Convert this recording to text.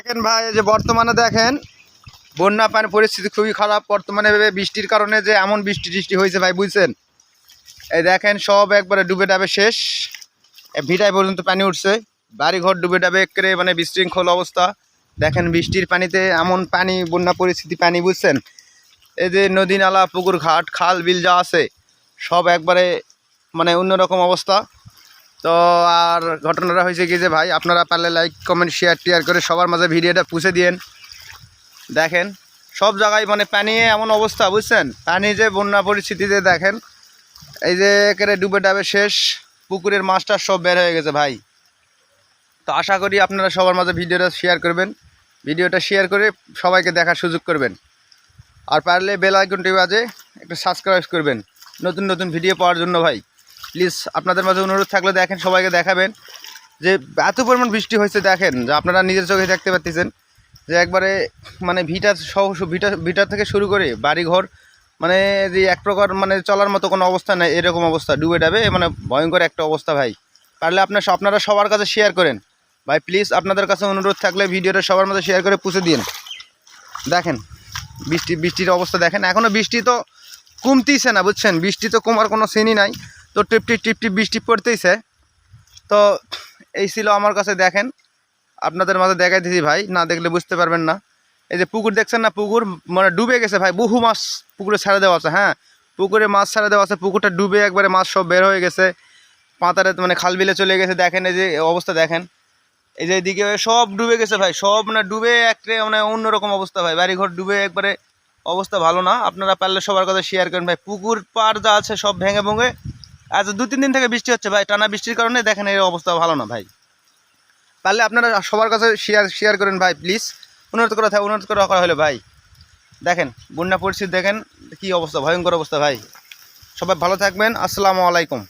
দেখেন ভাই, যে বর্তমানে দেখেন বন্যা পানি পরিস্থিতি খুবই খারাপ। বর্তমানে বৃষ্টির কারণে যে এমন বৃষ্টি হয়েছে ভাই, বুঝছেন? এই দেখেন সব একবারে ডুবে ডাবে শেষ। ভিটায় পর্যন্ত পানি উঠছে, বাড়িঘর ডুবে ডাবে একেবারে মানে বিশৃঙ্খল অবস্থা। দেখেন বৃষ্টির পানিতে এমন পানি, বন্যা পরিস্থিতি পানি, বুঝছেন? এই যে নদী নালা পুকুর ঘাট খাল বিল যা আছে সব একবারে মানে অন্যরকম অবস্থা। তো আর ঘটনাটা হয়েছে কি যে ভাই, আপনারা পারলে লাইক কমেন্ট শেয়ার করে সবার মাঝে ভিডিওটা পৌঁছে দিন। দেখেন সব জায়গায় মানে পানি এমন অবস্থা, বুঝছেন? পানি যে বন্যা পরিস্থিতিতে দেখেন এই যে একেবারে ডুবে ডাবে শেষ, পুকুরের মাছটা সব বের হয়ে গেছে ভাই। তো আশা করি আপনারা সবার মাঝে ভিডিওটা শেয়ার করবেন, ভিডিওটা শেয়ার করে সবাইকে দেখার সুযোগ করবেন। আর পারলে বেল আইকনটি বাজে একটু সাবস্ক্রাইব করবেন নতুন নতুন ভিডিও পাওয়ার জন্য ভাই। প্লিজ আপনাদের মাঝে অনুরোধ থাকলে দেখেন সবাইকে দেখাবেন যে এত পরিমাণ বৃষ্টি হয়েছে। দেখেন যে আপনারা নিজের চোখে দেখতে পাচ্ছেন যে একবারে মানে ভিটা থেকে শুরু করে বাড়িঘর মানে যে এক প্রকার মানে চলার মতো কোনো অবস্থা নেই, এরকম অবস্থা ডুবে ডাবে মানে ভয়ঙ্কর একটা অবস্থা ভাই। পারলে আপনারা সবার কাছে শেয়ার করেন ভাই, প্লিজ আপনাদের কাছে অনুরোধ থাকলে ভিডিওটা সবার মধ্যে শেয়ার করে পৌঁছে দিন। দেখেন বৃষ্টির অবস্থা দেখেন, এখনও বৃষ্টি তো কমতেইছে না, বুঝছেন? বৃষ্টি তো কমার কোনো সিনই নাই, তো টিপটিপ বৃষ্টি পড়তেইছে। তো এই ছিল আমার কাছে। দেখেন আপনাদের মাঝে দেখাই দিছি ভাই, না দেখলে বুঝতে পারবেন না। এই যে পুকুর দেখছেন না, পুকুর মানে ডুবে গেছে ভাই, বহু মাছ পুকুরে ছেড়ে দেওয়া আছে। হ্যাঁ, পুকুরে মাছ ছেড়ে দেওয়া আছে, পুকুরটা ডুবে একবারে মাছ সব বের হয়ে গেছে, পাতারে মানে খাল বিলে চলে গেছে। দেখেন এই যে অবস্থা, দেখেন এই যে এদিকে সব ডুবে গেছে ভাই, সব মানে ডুবে একটা মানে অন্যরকম অবস্থা ভাই, বাড়িঘর ডুবে একবারে অবস্থা ভালো না। আপনারা পারলে সবার কাছে শেয়ার করেন ভাই। পুকুর পাড় যা আছে সব ভেঙে ভেঙে, আজ 2-3 দিন থেকে বৃষ্টি হচ্ছে ভাই, টানা বৃষ্টির কারণে দেখেন এই অবস্থা ভালো না ভাই। পারলে আপনারা সবার কাছে শেয়ার করেন ভাই, প্লিজ অনুরোধ করা হলো ভাই। দেখেন বন্যা পরিস্থিতি দেখেন কি অবস্থা, ভয়ঙ্কর অবস্থা ভাই। সবাই ভালো থাকবেন, আসসালামু আলাইকুম।